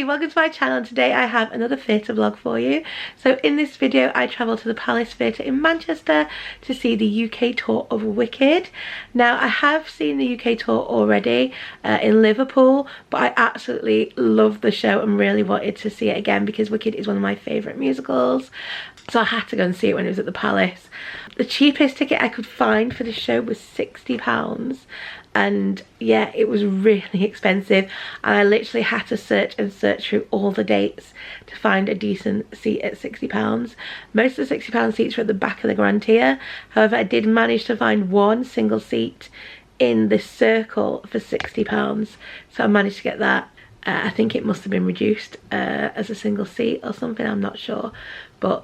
welcome to my channel. Today I have another theatre vlog for you. So in this video I travelled to the Palace Theatre in Manchester to see the UK tour of Wicked. Now I have seen the UK tour already in Liverpool, but I absolutely loved the show and really wanted to see it again because Wicked is one of my favourite musicals. So I had to go and see it when it was at the Palace. The cheapest ticket I could find for the show was £60. And yeah, it was really expensive, and I literally had to search through all the dates to find a decent seat at £60. Most of the £60 seats were at the back of the grand tier. However, I did manage to find one single seat in the circle for £60, so I managed to get that. I think it must have been reduced as a single seat or something, I'm not sure, but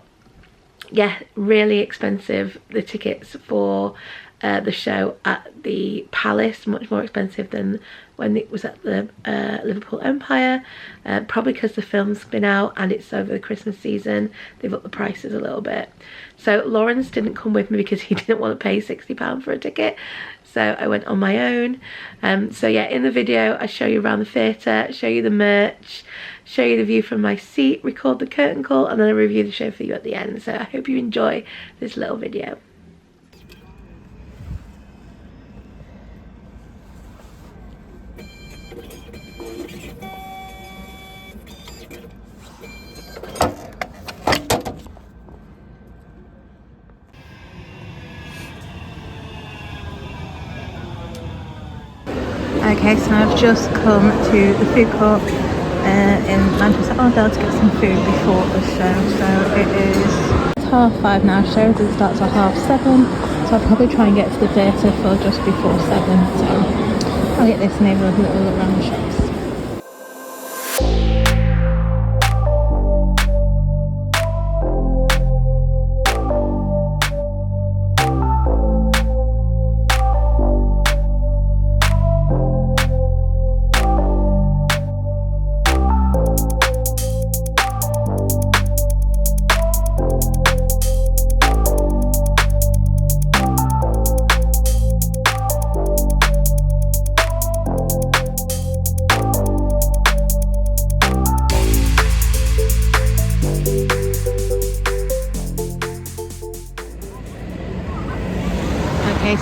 yeah, really expensive, the tickets for the show at the Palace, much more expensive than when it was at the Liverpool Empire, probably because the film's been out and it's over the Christmas season. They've upped the prices a little bit. So Lawrence didn't come with me because he didn't want to pay £60 for a ticket, so I went on my own. So yeah, in the video I show you around the theatre, show you the merch, show you the view from my seat, record the curtain call, and then I review the show for you at the end. So I hope you enjoy this little video. Okay, so I've just come to the food court in Manchester Arndale to get some food before the show. So it's 5:30 now, show doesn't start till 7:30, so I'll probably try and get to the theatre for just before 7, so I'll get this and maybe a little look around the shops.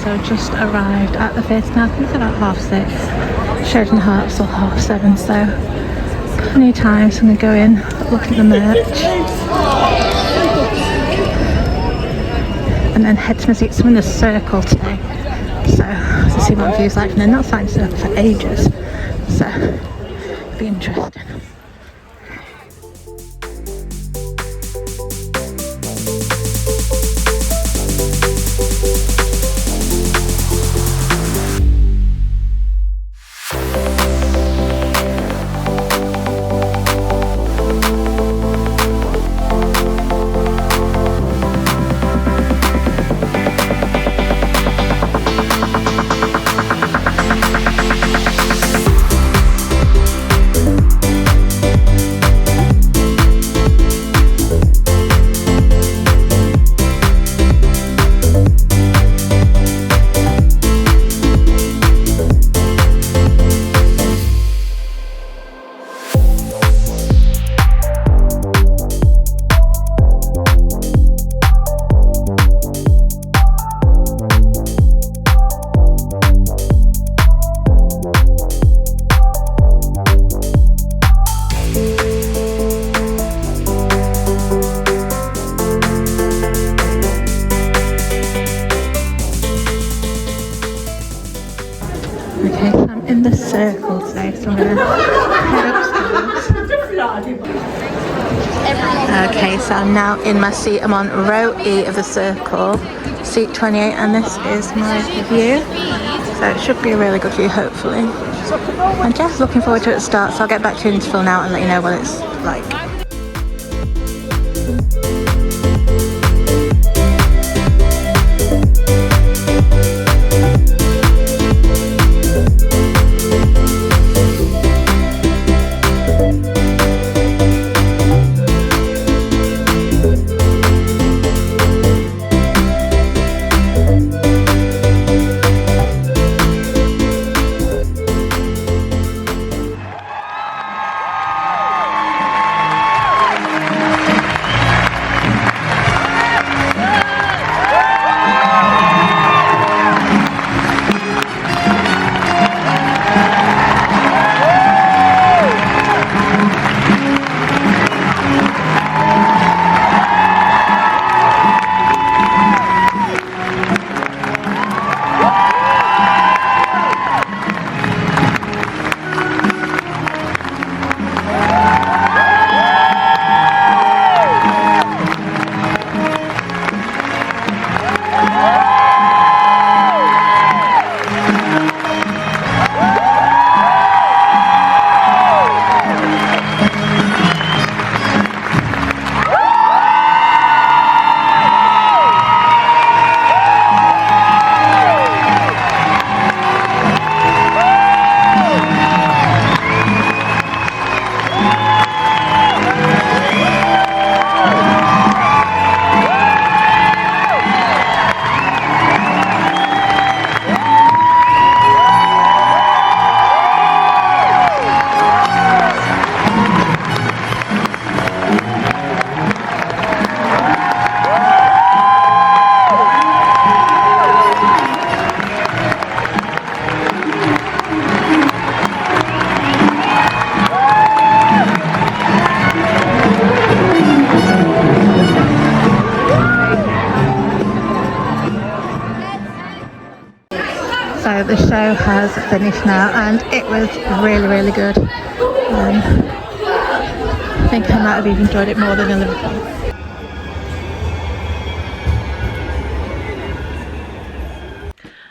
So I just arrived at the theatre now. I think it's about 6:30. Showed in Hearts till 7:30, so plenty of time. So I'm going to go in, look at the merch, and then head to my seats. I'm in the circle today, so to see what the view's like. And then not signed circle for ages, so it'll be interesting. Okay, so I'm in the circle today, so I'm going to head upstairs. Okay, so I'm now in my seat. I'm on row E of the circle, seat 28, and this is my view. So it should be a really good view, hopefully. I'm just looking forward to it at the start, so I'll get back to the interval now and let you know what it's like. the show has finished now, and it was really, really good. I think I might have even enjoyed it more than in Liverpool.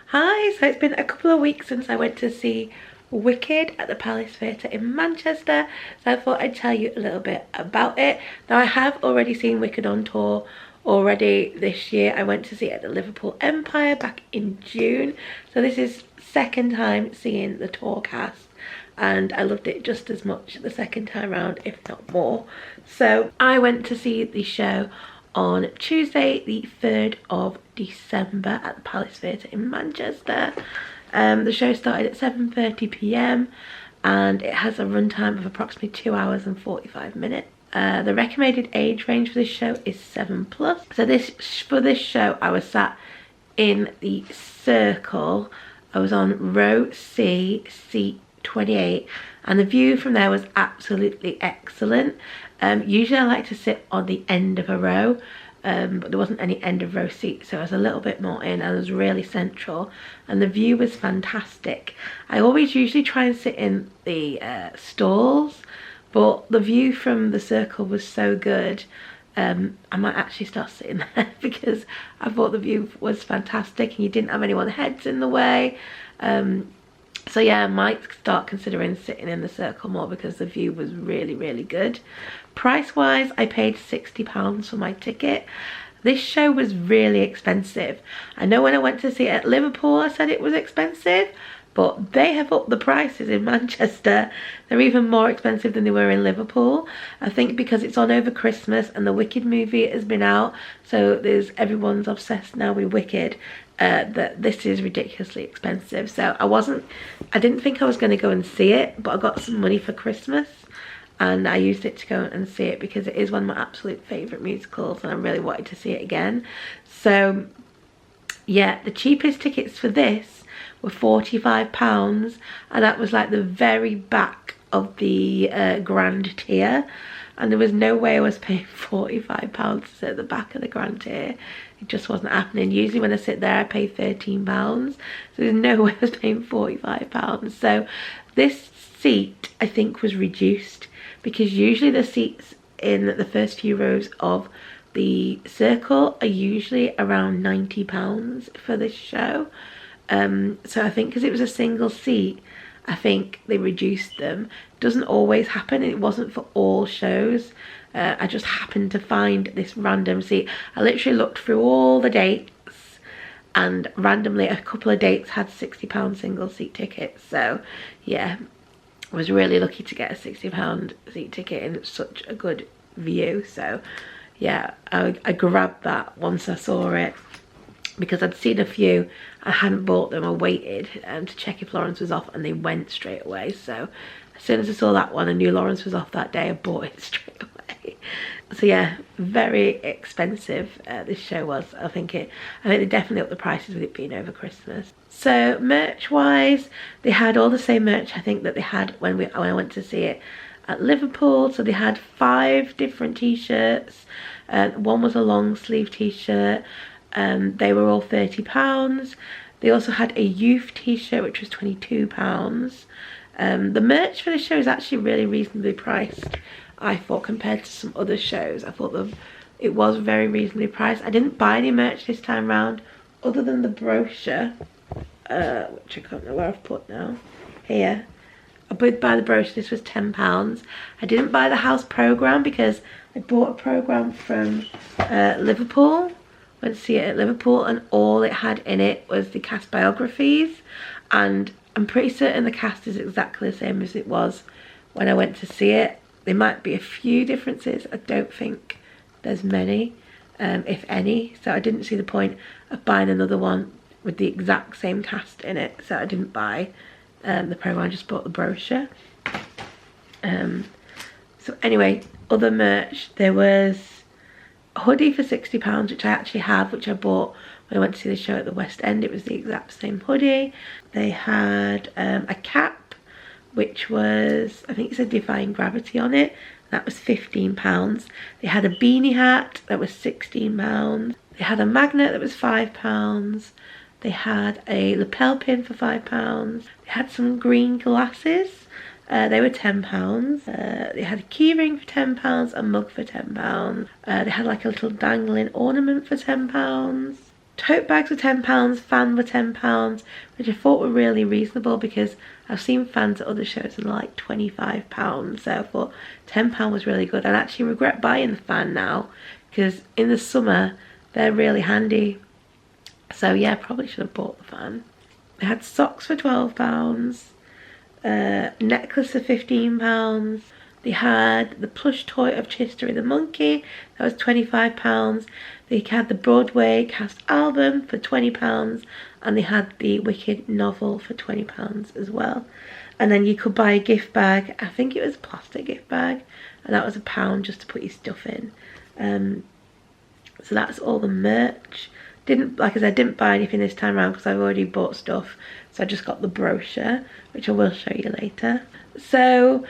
Hi, so it's been a couple of weeks since I went to see Wicked at the Palace Theatre in Manchester, so I thought I'd tell you a little bit about it. Now, I have already seen Wicked on tour already this year. I went to see it at the Liverpool Empire back in June, so this is second time seeing the tour cast, and I loved it just as much the second time round, if not more. So I went to see the show on Tuesday the 3rd of December at the Palace Theatre in Manchester. The show started at 7:30 p.m. and it has a runtime of approximately 2 hours and 45 minutes. The recommended age range for this show is 7+. So for this show I was sat in the circle. I was on row C, seat 28, and the view from there was absolutely excellent. Usually I like to sit on the end of a row, but there wasn't any end of row seat, so I was a little bit more in. I was really central and the view was fantastic. I always usually try and sit in the stalls, but the view from the circle was so good, I might actually start sitting there because I thought the view was fantastic and you didn't have anyone's heads in the way. So yeah, I might start considering sitting in the circle more because the view was really, really good. Price wise, I paid £60 for my ticket. This show was really expensive. I know when I went to see it at Liverpool I said it was expensive, but they have upped the prices in Manchester. They're even more expensive than they were in Liverpool. I think because it's on over Christmas and the Wicked movie has been out, so everyone's obsessed now with Wicked, that this is ridiculously expensive. So I didn't think I was going to go and see it, but I got some money for Christmas and I used it to go and see it because it is one of my absolute favourite musicals and I really wanted to see it again. So yeah, the cheapest tickets for this were £45, and that was like the very back of the grand tier, and there was no way I was paying £45 to sit at the back of the grand tier. It just wasn't happening. Usually when I sit there I pay £13, so there's no way I was paying £45. So this seat I think was reduced, because usually the seats in the first few rows of the circle are usually around £90 for this show. So I think because it was a single seat, I think they reduced them. Doesn't always happen, it wasn't for all shows. I just happened to find this random seat. I literally looked through all the dates and randomly a couple of dates had £60 single seat tickets. So yeah, I was really lucky to get a £60 seat ticket in such a good view. So yeah, I grabbed that once I saw it, because I'd seen a few, I hadn't bought them, I waited to check if Lawrence was off and they went straight away. So as soon as I saw that one, I knew Lawrence was off that day, I bought it straight away. So yeah, very expensive this show was. I think they definitely upped the prices with it being over Christmas. So merch wise, they had all the same merch I think that they had when I went to see it at Liverpool. So they had 5 different t-shirts, one was a long sleeve t-shirt. They were all £30. They also had a youth t-shirt which was £22. The merch for the show is actually really reasonably priced, I thought, compared to some other shows. I thought it was very reasonably priced. I didn't buy any merch this time round other than the brochure, which I can't know where I've put now. Here. I did buy the brochure, this was £10. I didn't buy the house programme because I bought a programme from Liverpool. Went to see it at Liverpool and all it had in it was the cast biographies, and I'm pretty certain the cast is exactly the same as it was when I went to see it. There might be a few differences, I don't think there's many, if any, so I didn't see the point of buying another one with the exact same cast in it, so I didn't buy the programme, I just bought the brochure. So anyway, other merch, there was hoodie for £60, which I actually have, which I bought when I went to see the show at the West End. It was the exact same hoodie. They had a cap, which was, I think it said Defying Gravity on it. That was £15. They had a beanie hat that was £16. They had a magnet that was £5. They had a lapel pin for £5. They had some green glasses. They were £10. They had a keyring for £10, a mug for £10. They had like a little dangling ornament for £10. Tote bags were £10, fan were £10, which I thought were really reasonable because I've seen fans at other shows that are like £25, so I thought £10 was really good. I actually regret buying the fan now because in the summer they're really handy. So yeah, probably should have bought the fan. They had socks for £12, necklace for £15. They had the plush toy of Chistery the monkey, that was £25. They had the Broadway cast album for £20, and they had the Wicked novel for £20 as well. And then you could buy a gift bag, I think it was a plastic gift bag, and that was £1 just to put your stuff in. So that's all the merch. Like I said, didn't buy anything this time around because I've already bought stuff, so I just got the brochure, which I will show you later. So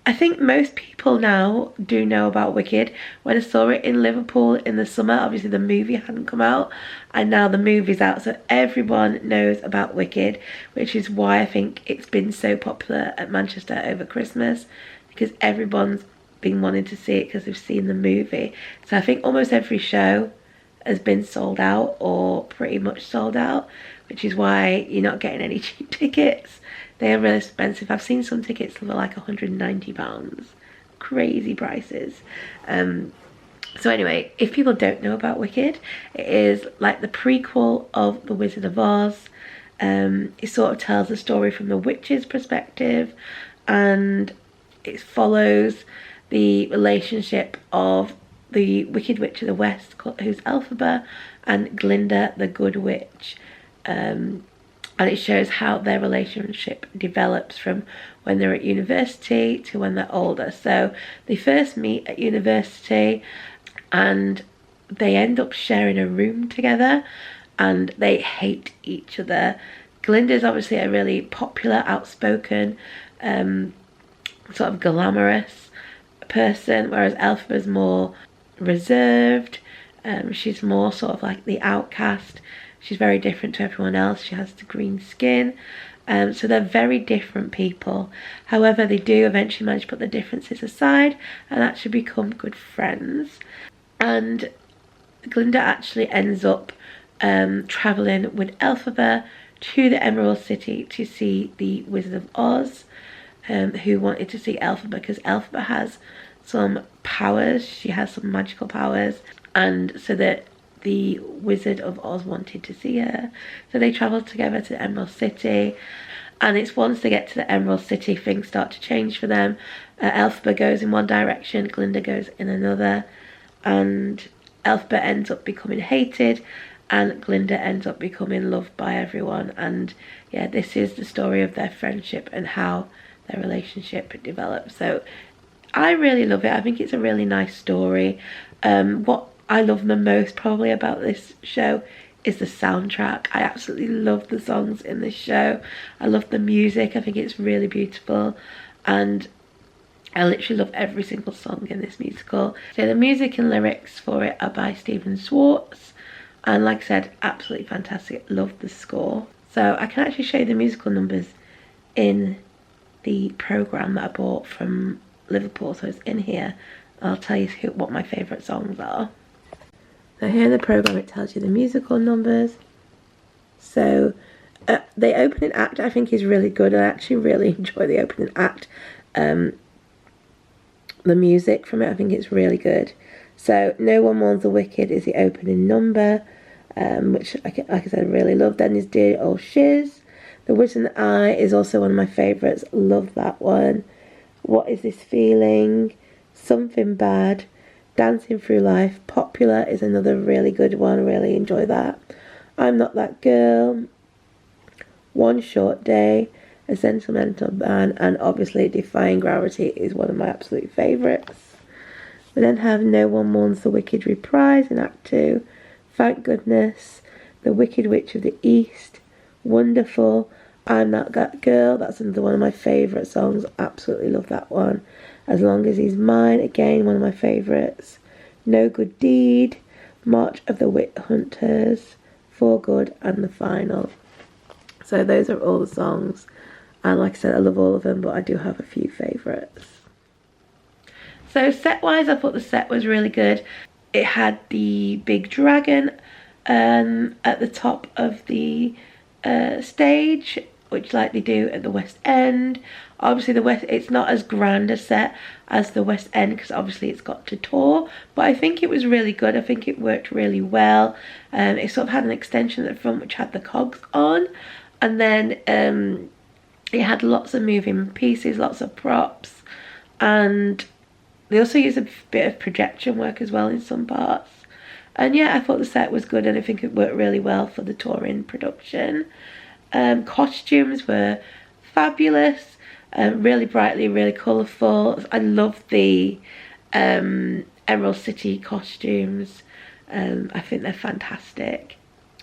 I think most people now do know about Wicked. When I saw it in Liverpool in the summer, obviously the movie hadn't come out, and now the movie's out, so everyone knows about Wicked, which is why I think it's been so popular at Manchester over Christmas, because everyone's been wanting to see it because they've seen the movie. So I think almost every show has been sold out or pretty much sold out, which is why you're not getting any cheap tickets. They are really expensive. I've seen some tickets for like £190. Crazy prices. So anyway, if people don't know about Wicked, it is like the prequel of The Wizard of Oz. It sort of tells the story from the witch's perspective, and it follows the relationship of the Wicked Witch of the West, who's Elphaba, and Glinda the Good Witch. And it shows how their relationship develops from when they're at university to when they're older. So they first meet at university and they end up sharing a room together, and they hate each other. Glinda's obviously a really popular, outspoken, sort of glamorous person, whereas Elphaba's more reserved. She's more sort of like the outcast. She's very different to everyone else. She has the green skin. So they're very different people. However, they do eventually manage to put the differences aside and actually become good friends. And Glinda actually ends up travelling with Elphaba to the Emerald City to see the Wizard of Oz, who wanted to see Elphaba because Elphaba has some powers. She has some magical powers, and so that the Wizard of Oz wanted to see her. So they travelled together to the Emerald City, and it's once they get to the Emerald City things start to change for them. Elphaba goes in one direction, Glinda goes in another, and Elphaba ends up becoming hated and Glinda ends up becoming loved by everyone. And yeah, this is the story of their friendship and how their relationship develops. So I really love it. I think it's a really nice story. What I love the most probably about this show is the soundtrack. I absolutely love the songs in this show. I love the music. I think it's really beautiful, and I literally love every single song in this musical. So the music and lyrics for it are by Stephen Schwartz, and like I said, absolutely fantastic. Love the score. So I can actually show you the musical numbers in the programme that I bought from Liverpool, so it's in here. I'll tell you what my favourite songs are. So here in the programme it tells you the musical numbers. So the opening act I think is really good. I actually really enjoy the opening act. The music from it, I think it's really good. So No One Mourns the Wicked is the opening number, which like I said I really love. Then there's Dear Old Shiz. The Witch in the Eye is also one of my favourites. Love that one. What Is This Feeling? Something Bad. Dancing Through Life. Popular is another really good one. Really enjoy that. I'm Not That Girl. One Short Day. A Sentimental Man. And obviously Defying Gravity is one of my absolute favourites. We then have No One Mourns the Wicked reprise in Act 2. Thank Goodness. The Wicked Witch of the East. Wonderful. I'm Not That Girl. That's another one of my favourite songs. Absolutely love that one. As Long As He's Mine. Again, one of my favourites. No Good Deed. March of the Wit Hunters. For Good and The Final. So those are all the songs, and like I said, I love all of them, but I do have a few favourites. So set wise, I thought the set was really good. It had the big dragon at the top of the stage, which like they do at the West End. Obviously it's not as grand a set as the West End, because obviously it's got to tour, but I think it was really good. I think it worked really well. It sort of had an extension at the front which had the cogs on, and then it had lots of moving pieces, lots of props, and they also used a bit of projection work as well in some parts. And yeah, I thought the set was good, and I think it worked really well for the touring production. Costumes were fabulous, really brightly, really colourful. I love the Emerald City costumes. I think they're fantastic.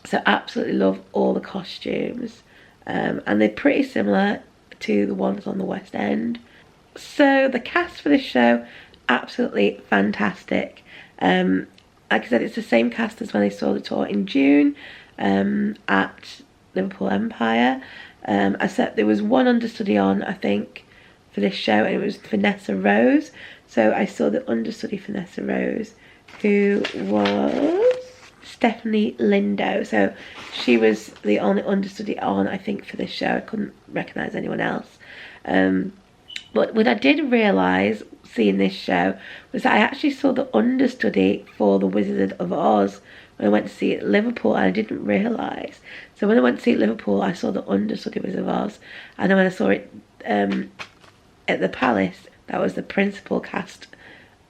So absolutely love all the costumes. And they're pretty similar to the ones on the West End. So the cast for this show, absolutely fantastic. Like I said, it's the same cast as when I saw the tour in June at Liverpool Empire. I said there was one understudy on, I think, for this show, and it was Vanessa Rose. So I saw the understudy Vanessa Rose, who was Stephanie Lindo. So she was the only understudy on, I think, for this show. I couldn't recognise anyone else. But what I did realise seeing this show was that I actually saw the understudy for The Wizard of Oz when I went to see it at Liverpool, and I didn't realise. So when I went to see it at Liverpool, I saw the understudy Wizard of Oz, and then when I saw it at the Palace, that was the principal cast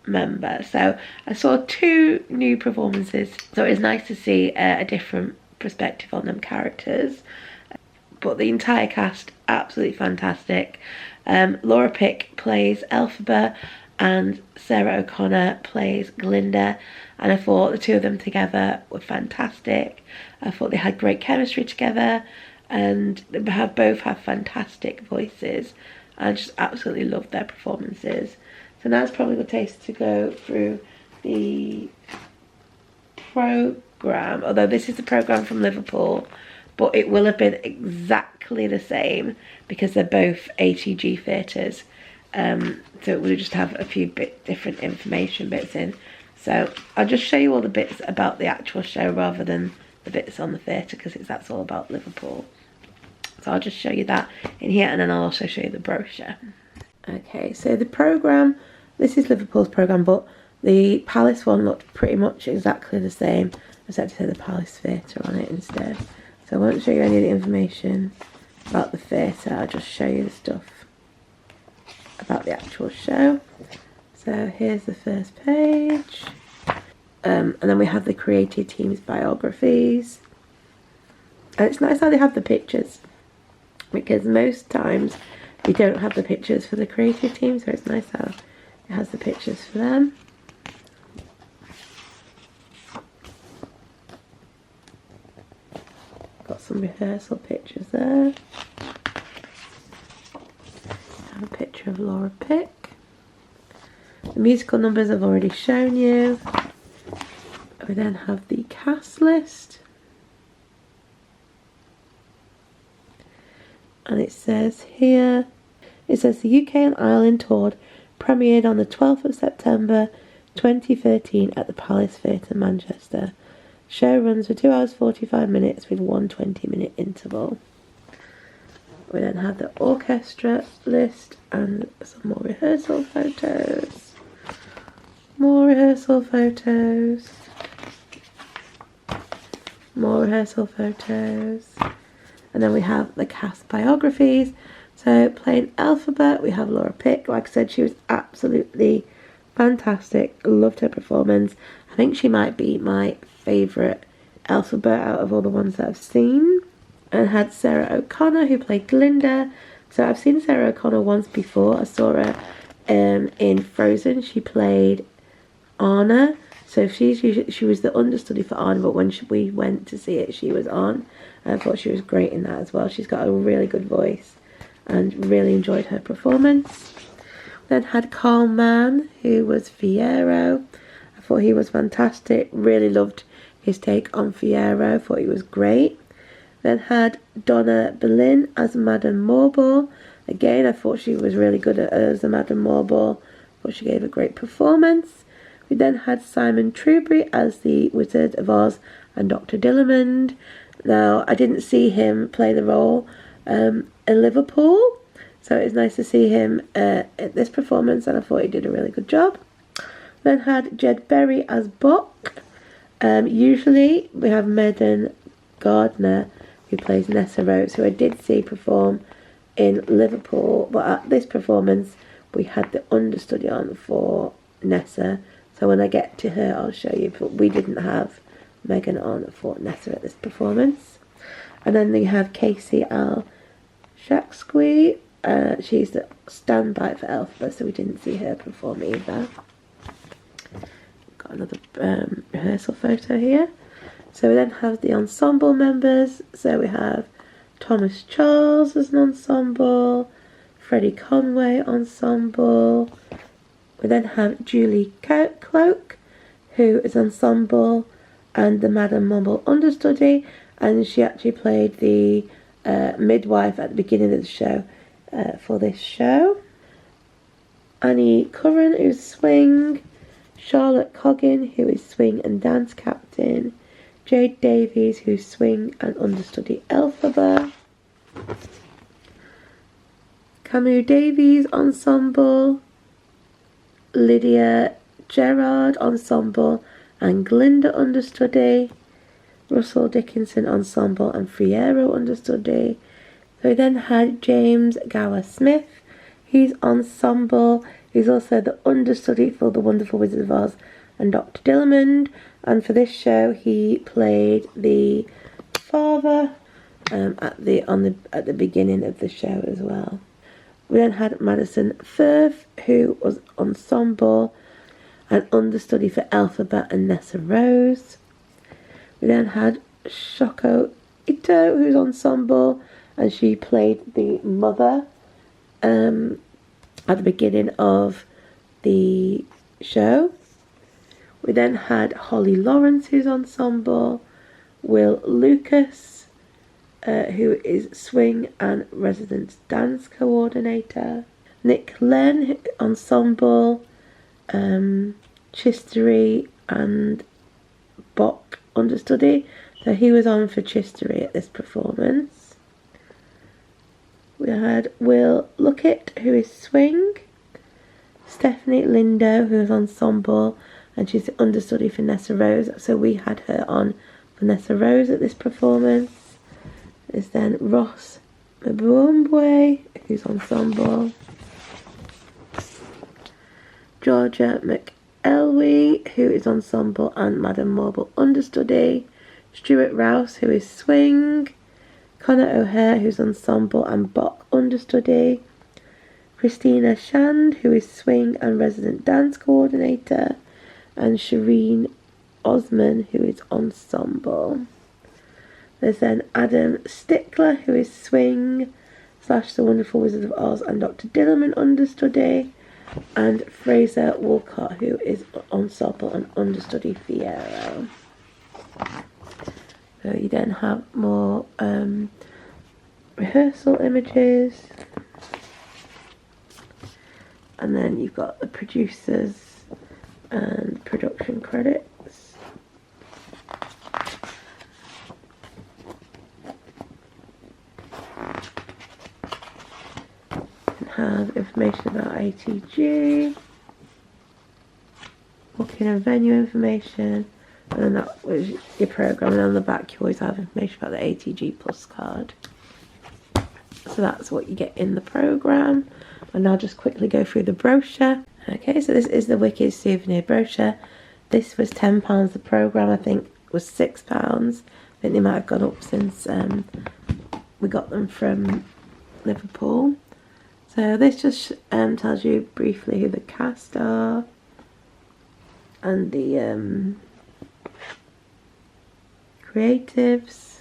member. So I saw 2 new performances, so it was nice to see a different perspective on them characters. But the entire cast, absolutely fantastic. Laura Pick plays Elphaba and Sarah O'Connor plays Glinda, and I thought the 2 of them together were fantastic. I thought they had great chemistry together, and they both have fantastic voices. I just absolutely loved their performances. So now it's probably a good taste to go through the programme, although this is the programme from Liverpool, but it will have been exactly the same because they're both ATG theatres. So it will just have a few different information bits in. So I'll just show you all the bits about the actual show rather than the bits on the theatre, because that's all about Liverpool. So I'll just show you that in here, and then I'll also show you the brochure. Okay, so the programme, this is Liverpool's programme, but the Palace one looked pretty much exactly the same, except it said the Palace Theatre on it instead. So I won't show you any of the information about the theatre, I'll just show you the stuff about the actual show. So here's the first page, and then we have the creative team's biographies, and it's nice how they have the pictures, because most times we don't have the pictures for the creative team, so it's nice how it has the pictures for them. Got some rehearsal pictures there. A picture of Laura Pick. The musical numbers I've already shown you. We then have the cast list, and it says here, it says the UK and Ireland tour premiered on the 12th of September 2013 at the Palace Theatre, Manchester. Show runs for 2 hours 45 minutes with one 20-minute interval. We then have the orchestra list and some more rehearsal photos. More rehearsal photos. More rehearsal photos. And then we have the cast biographies. So playing Elphaba, we have Laura Pick. Like I said, she was absolutely fantastic. Loved her performance. I think she might be my favourite Elphaba out of all the ones that I've seen. And had Sarah O'Connor, who played Glinda. So I've seen Sarah O'Connor once before. I saw her in Frozen. She played Anna. So she was the understudy for Anna, but when we went to see it, she was on. And I thought she was great in that as well. She's got a really good voice, and really enjoyed her performance. Then had Carl Mann, who was Fiero. I thought he was fantastic. Really loved his take on Fiyero. Thought he was great. Then had Donna Boleyn as Madame Morble. Again, I thought she was really good as a Madame Morble. Thought she gave a great performance. We then had Simon Truebury as the Wizard of Oz and Dr. Dillamond. Now, I didn't see him play the role in Liverpool, so it was nice to see him at this performance, and I thought he did a really good job. Then had Jed Berry as Buck. Usually we have Megan Gardner, who plays Nessa Rose, who I did see perform in Liverpool, but at this performance we had the understudy on for Nessa, so when I get to her I'll show you, but we didn't have Megan on for Nessa at this performance. And then we have Casey Al Shaksky. She's the standby for Elphaba, so we didn't see her perform either. Got another rehearsal photo here. So we then have the ensemble members. So we have Thomas Charles as an ensemble, Freddie Conway ensemble. We then have Julie Cloak, who is ensemble and the Madame Mumble understudy, and she actually played the midwife at the beginning of the show for this show. Annie Curran, who's swing, Charlotte Coggin, who is swing and dance captain, Jade Davies, who's swing and understudy Elphaba, Camus Davies ensemble, Lydia Gerard ensemble and Glinda understudy, Russell Dickinson ensemble and Fiyero understudy. So we then had James Gower Smith, he's ensemble, he's also the understudy for The Wonderful Wizard of Oz and Dr. Dillamond, and for this show he played the father at the beginning of the show as well. We then had Madison Firth, who was ensemble and understudy for Elphaba and Nessa Rose. We then had Shoko Ito, who's ensemble, and she played the mother at the beginning of the show. We then had Holly Lawrence, who's ensemble, Will Lucas, who is swing and residence dance coordinator, Nick Len, ensemble, Chistery and Bok understudy, so he was on for Chistery at this performance. We had Will Luckett, who is swing, Stephanie Lindo, who is ensemble, and she's the understudy for Nessa Rose, so we had her on for Nessa Rose at this performance. There's then Ross Mabumbwe, who's ensemble, Georgia McElwee, who is ensemble and Madame Morble understudy, Stuart Rouse, who is swing, Connor O'Hare, who's ensemble and Bok understudy, Christina Shand, who is swing and resident dance coordinator, and Shireen Osman, who is ensemble. There's then Adam Stickler, who is swing / The Wonderful Wizard of Oz and Dr. Dillamond understudy, and Fraser Walcott, who is ensemble and understudy Fiyero. So you then have more rehearsal images, and then you've got the producers and production credits. Have information about ATG, booking and venue information, and then that was your programme, and on the back you always have information about the ATG Plus card. So that's what you get in the programme, and I'll just quickly go through the brochure. Okay, so this is the Wicked souvenir brochure. This was £10, the programme I think was £6. I think they might have gone up since we got them from Liverpool. So this just tells you briefly who the cast are and the creatives.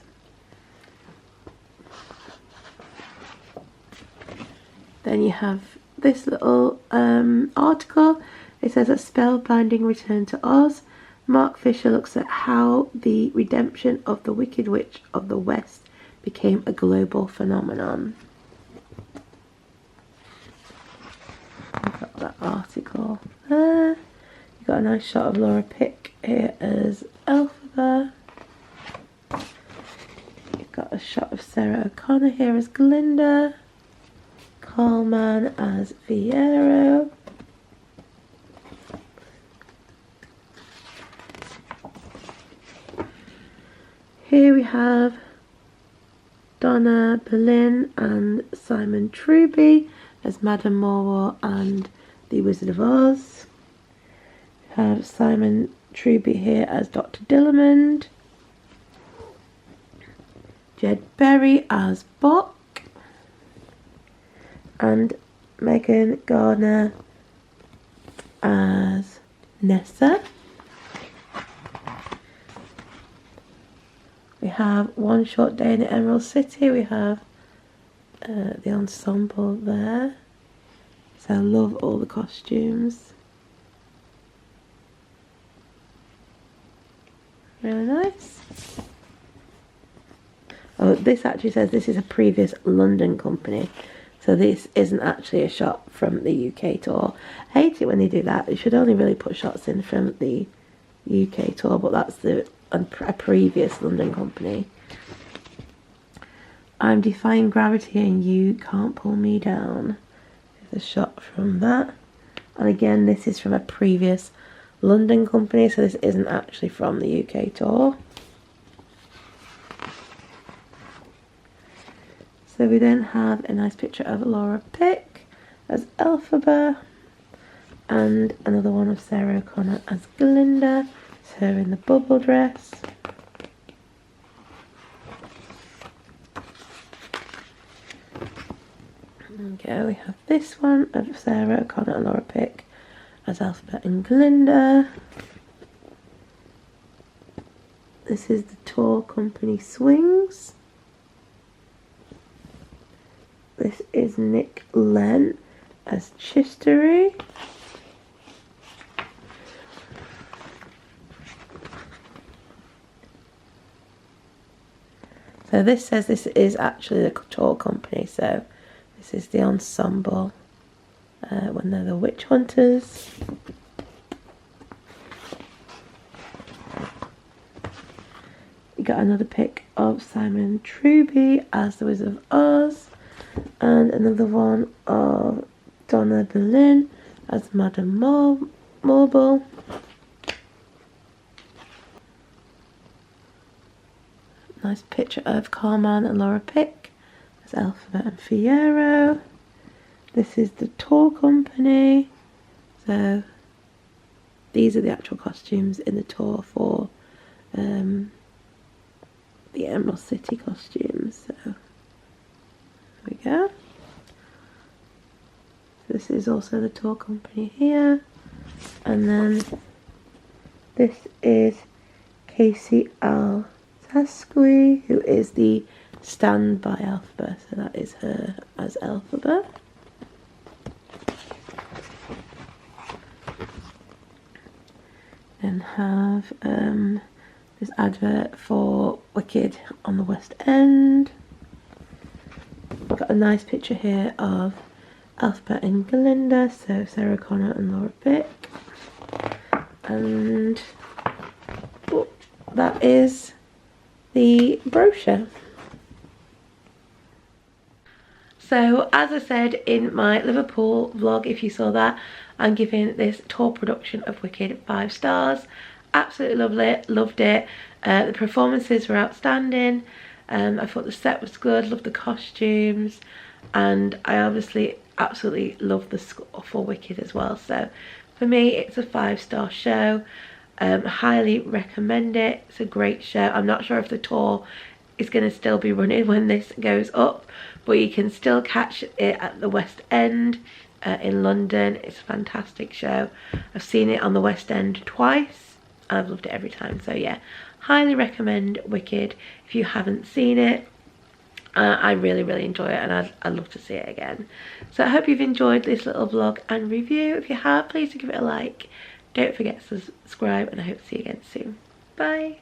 Then you have this little article. It says a spellbinding return to Oz, Mark Fisher looks at how the redemption of the Wicked Witch of the West became a global phenomenon. I've got that article there. You've got a nice shot of Laura Pick here as Elphaba. You've got a shot of Sarah O'Connor here as Glinda. Carlman as Fiyero. Here we have Donna Boleyn and Simon Truby as Madame Morwell and the Wizard of Oz. We have Simon Truby here as Dr. Dillamond. Jed Berry as Bock. And Megan Gardner as Nessa. We have One Short Day in the Emerald City. We have the ensemble there. So I love all the costumes. Really nice. Oh, this actually says this is a previous London company. So this isn't actually a shot from the UK tour. I hate it when they do that. They should only really put shots in from the UK tour, but that's a previous London company. I'm defying gravity and you can't pull me down. There's a shot from that. And again, this is from a previous London company, so this isn't actually from the UK tour. So we then have a nice picture of Laura Pick as Elphaba and another one of Sarah O'Connor as Glinda. It's her in the bubble dress. Okay, we have this one of Sarah O'Connor and Laura Pick as Elphaba and Glinda. This is the tour company Swings. This is Nick Len as Chistery. So this says this is actually the tour company, so this is the ensemble when they're the witch hunters. You got another pic of Simon Truby as the Wizard of Oz. And another one of Donna Boleyn as Madame Morwell. Nice picture of Carman and Laura Pick as Elphaba and Fiyero. This is the tour company. So these are the actual costumes in the tour for the Emerald City costumes. So there we go. This is also the tour company here. And then this is Casey Al-Tasqui, who is the stand by Elphaba. So that is her as Elphaba. Then have this advert for Wicked on the West End. Got a nice picture here of Elphaba and Glinda, so Sarah O'Connor and Laura Pick. And that is the brochure. So as I said in my Liverpool vlog, if you saw that, I'm giving this tour production of Wicked 5 stars. Absolutely loved it. The performances were outstanding. I thought the set was good, loved the costumes, and I obviously absolutely love the score for Wicked as well. So for me, it's a 5-star show. Highly recommend it. It's a great show. I'm not sure if the tour is going to still be running when this goes up, but you can still catch it at the West End in London. It's a fantastic show. I've seen it on the West End twice and I've loved it every time. So yeah, highly recommend Wicked if you haven't seen it. I really enjoy it, and I'd love to see it again. So I hope you've enjoyed this little vlog and review. If you have, please do give it a like Don't forget to subscribe, and I hope to see you again soon. Bye.